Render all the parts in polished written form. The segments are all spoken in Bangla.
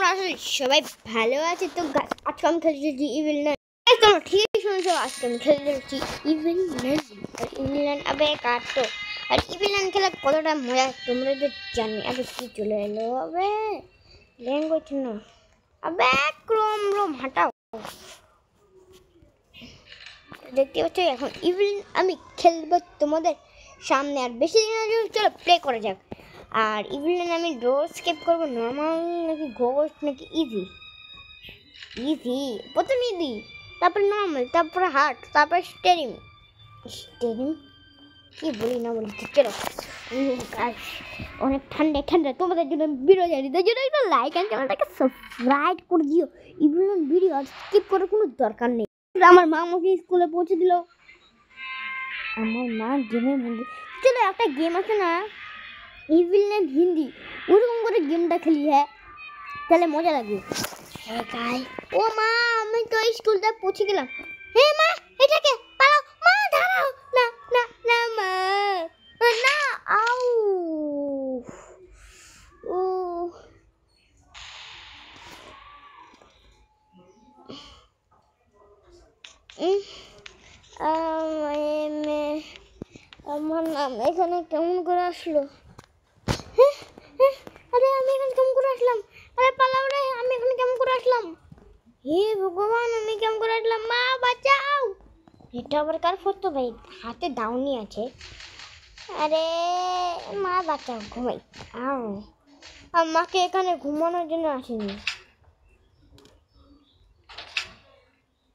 আসলে সবাই ভালো আছে তো আজকে আমি খেলছি ইভিল নাইন। তোমরা ঠিকই শুনছো, আজকে আমি খেলছি ইভিল নাইন। আর ইভিল নাইন আবে কাটো, আর ইভিল নাইন খেলা কতটা মজা তোমরা তো জানি। আবে কি চলে এলো, আবে ল্যাঙ্গুয়েজ না, আবে ক্রোম রোম হাঁটাও। দেখতে পাচ্ছ এখন ইভিল আমি খেলবো তোমাদের সামনে, আর বেশি দিন আগে চলো প্লে করা যাক। আর ইভিল আমি ডোর স্কেপ করবো, নর্মাল নাকি ঘোস্ট নাকি ইজি? ইজি, প্রথম ইজি, তারপরে নর্মাল, তারপরে হার্ড, তারপরে স্টেরিং। স্টেরিং কি বলি না বলি, চলো। অনেক ঠান্ডা ঠান্ডা, তোমাদের জন্য ভিডিও জানি, তাই জন্য একটা লাইক অ্যান্ড চ্যানেলটাকে সাবস্ক্রাইব করে দিও। ইভিল ভিডিও আর স্কিপ করার কোনো দরকার নেই। আমার মা আমাকে স্কুলে পৌঁছে দিল, আমার মা গেমের মধ্যে। চলো একটা গেম আছে না ইভিল নাইন হিন্দি, ওরকম করে গেমটা খেলি। হ্যাঁ তাহলে মজা লাগবে। হ্যাঁ গাই, ও মা আমি তো স্কুলটা পৌঁছে গেলাম। হ্যাঁ মা এটাকে পালাও, মা দাঁড়াও, না না না মা না, আউ ও আমার নাম এখানে কেমন করে আসলো? আরে আমি এখানে কেমন করে আসলাম? আরে পালাও রে, আমি এখানে কেমন করে আসলাম? হে ভগবান, আমি কেমন করে আসলাম? মা বাঁচাও। এটা আবার কার ফটো ভাই, হাতে ডাউনি আছে। আরে মা বাঁচাও, ঘুমাই। আও আমাকে এখানে ঘুমানোর জন্য আসেনি।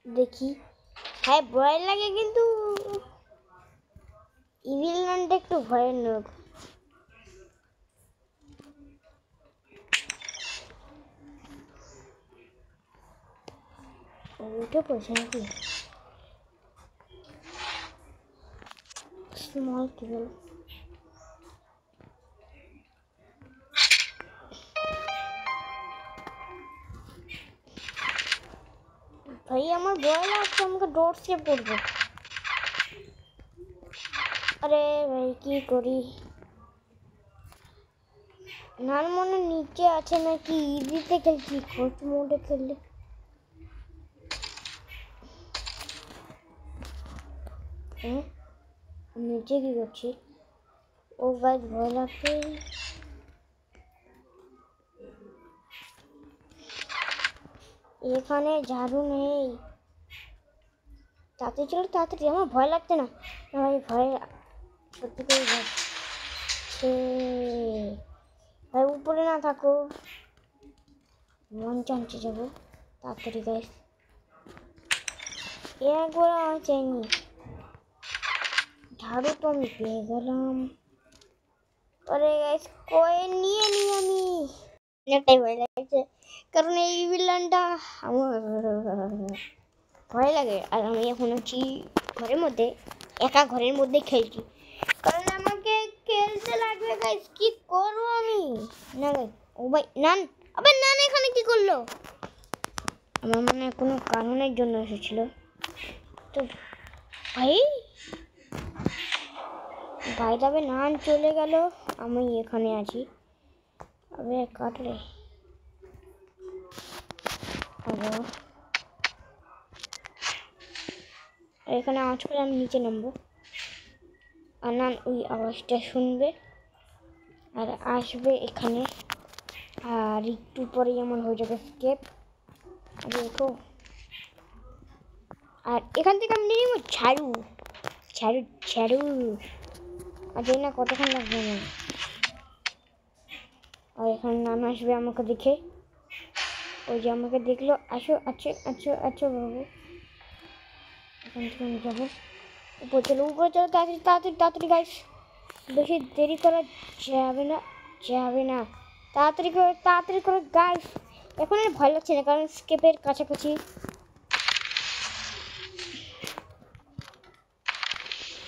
দেখি, হ্যাঁ ভয় লাগে, কিন্তু ইভিল নাইনটা একটু ভয়ের লোক। উঠে পড়ছে নাকি? স্মল কেবল ভাই, আমার ভয় লাগছে, আমাকে ডোর স্কেপ করবো। আরে ভাই কি করি? নার মনে নিচে আছে নাকি ইজিতে খেলছি, খোঁজ মোডে খেললে। হ্যাঁ নিচে কি করছি? ও গাছ ভয় লাগছে। এখানে ঝাড়ু নেই, তাড়াতাড়ি চলো তাড়াতাড়ি, আমার ভয় লাগছে না। ভাই ভয় সত্যি করে যাচ্ছে ভাই, উপরে না থাকো, মন চাঞ্চে যাবো তাড়াতাড়ি গাইস। একবার আমার চাইনি, ঝাড়ু তো আমি পেয়ে গেলাম। আরে গাইস কয়েন নিয়ে নি আমি, এটাই ভয় লাগছে, কারণ এই ভিলেনটা আমার ভয় লাগে। আর আমি এখন আছি ঘরের মধ্যে, একা ঘরের মধ্যে খেলছি, কারণ আমাকে খেলতে লাগবে গাইস। কি করবো আমি? না গাইস, ও ভাই নান, আবার নান এখানে কি করলো? আমার মনে হয় কোনো কারণের জন্য এসেছিল তো। ভাই ভাই তবে নান চলে গেল, আমি এখানে আছি। আবে কাটলে এখানে আওয়াজ করে আমি নিচে নামবো, আর নান ওই আওয়াজটা শুনবে আর আসবে এখানে, আর একটু পরেই আমার হয়ে যাবে স্কেপ। দেখো, আর এখান থেকে আমি নিয়ে নেবো ঝাড়ু ঝাড়ু ঝাড়ু, আর জানি না কতক্ষণ লাগবে আমার। আর এখানে নাম আসবে আমাকে দেখে, ওই যে আমাকে দেখলো, আসো আচ্ছা আচ্ছা আচ্ছা বাবু। এখান থেকে আমি যাবো উপরে, চলো উপরে চলো, তাড়াতাড়ি তাড়াতাড়ি তাড়াতাড়ি গাইস, বেশি দেরি করা যাবে না, যাবে না, তাড়াতাড়ি করে গাইস। এখন আর ভয় লাগছে না, কারণ স্কেপের কাছাকাছি।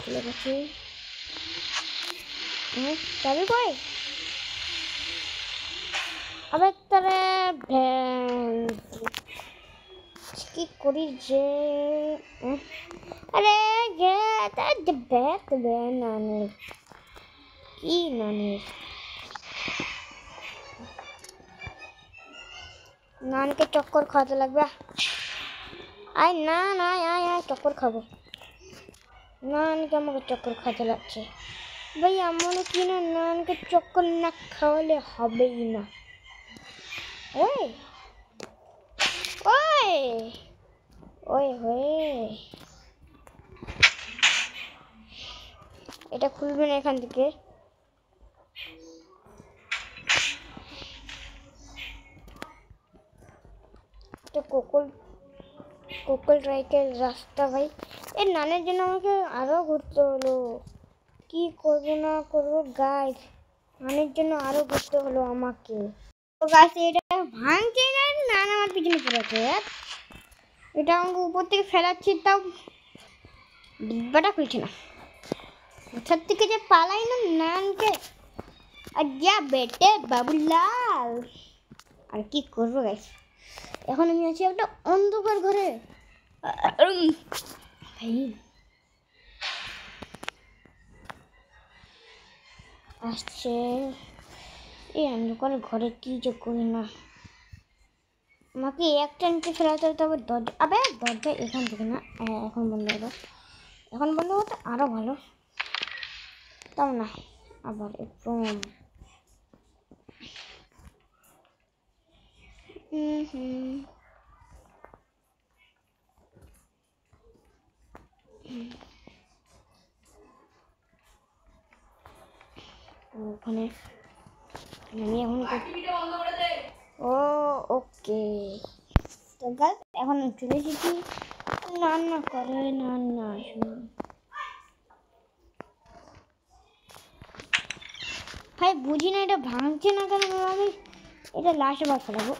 চলে গেছি, হ্যাঁ যাবে কই? আবার তারা কি করি যে, আরে ব্যাট নানের কি নানের, নানকে চক্কর খাওয়াতে লাগবে। আয় না না, আয় আয় চক্কর খাবো। নানকে আমাকে চক্কর খাওয়াতে লাগছে। ভাই আমার কি না, নানকে চক্কর না খাওয়ালে হবেই না। ওই ওই ওই হয়ে এটা খুলবে না এখান থেকে। কোকল রাইকের রাস্তা ভাই, এই নানের জন্য আমাকে আরো ঘুরতে হলো। কি করবো না করবো গাইস, নানের জন্য আরো ঘুরতে হলো আমাকে। তো গাইস এটা ভাঙছে না, নান আমার পিছনে পড়েছে। এটা আমাকে উপর থেকে ফেলাচ্ছি, তাও ডিব্বাটা খুলছে না। ছাদ থেকে যে পালাই না নানকে, আজ্ঞা বেটে বাবুলাল। আর কি করবো গাইস, এখন আমি আছি একটা অন্ধকার ঘরে। ভাই আসছে, এই অন্ধকার ঘরে কি যে করি না। আমাকে একটা নিচে ফেলাতে হবে, তবে দরজা, আবে দরজা এখান থেকে না, এখন বন্ধ হলো। এখন বন্ধ হতো আরো ভালো, তাও না আবার একদম। ওখানে আমি এখন ও ওকে। তো গাইস এখন চলে এসেছি রান্না করে। রান্না ভাই বুঝি না এটা ভাঙছে না কেন। আমি এটা লাস্টে বার ফেলাবো।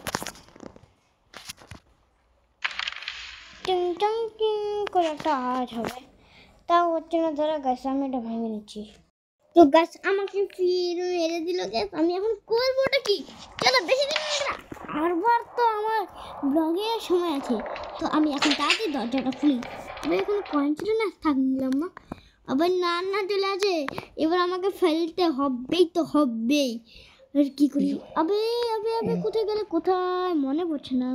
টিং টাং টিং করে একটা আওয়াজ হবে, তাও হচ্ছে না। ধরো গাছ আমি এটা ভেঙে নিচ্ছি। তো গাছ আমাকে ফির মেরে দিল। গ্যাস আমি এখন করবোটা কি? চলো বেশি দিন না, আরবার তো আমার ব্লগের সময় আছে। তো আমি এখন তাড়াতাড়ি দরজাটা খুলি। তবে এখন কয়েন ছিল না, থাক নিলাম না। আবার না চলে আছে, এবার আমাকে ফেলতে হবেই তো হবেই। আর কি করি? আবে আবে আবে কোথায় গেলে, কোথায় মনে পড়ছে না।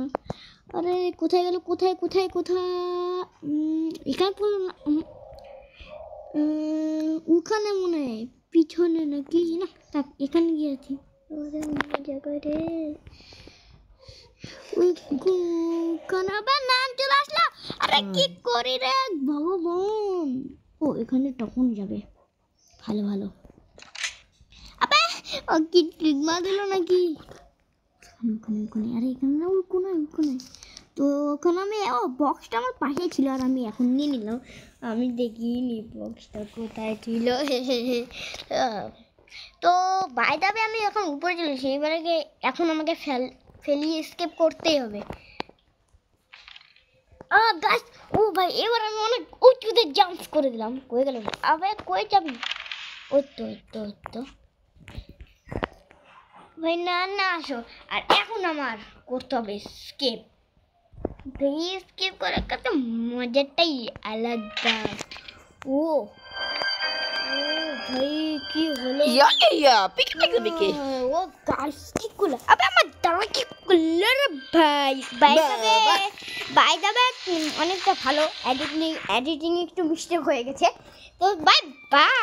আরে কোথায় গেল, কোথায় কোথায় কোথায়? এখানে পড়লো না, ওখানে মনে হয় পিছনে নাকি না, থাক এখানে গিয়েছি। আবার নাম চলে আসলো। আরে কি করি রে ভগবান। ও এখানে তখন যাবে, ভালো ভালো। আবে ও কি ট্রিক মার দিল নাকি? ওখানে আরে এখানে না, ওখানে। তো ওখানে আমি বক্সটা আমার পাশে ছিল, আর আমি এখন নিয়ে নিলাম। আমি দেখিনি বক্সটা কোথায় ছিল। তো বাই দ্য ওয়ে আমি এখন উপরে চলেছি। এবারে এখন আমাকে ফেলি এসকেপ করতেই হবে। গাছ, ও ভাই এবার আমি অনেক উঁচুতে জাম্প করে দিলাম। কই গেল? আবে কই যাবি? ওই তো ভাই না আসো। আর এখন আমার করতে হবে স্কেপ। ভাই স্কেপ করার কত মজাটাই আলাদা। ও ভাই কি হলো? পিকে ও গাছ কি করলো? আবে আমার দাঁড়া কি করলো রে ভাই? বাই যাবে অনেকটা ভালো এডিটিং একটু মিস্টেক হয়ে গেছে। তো বাই বাই।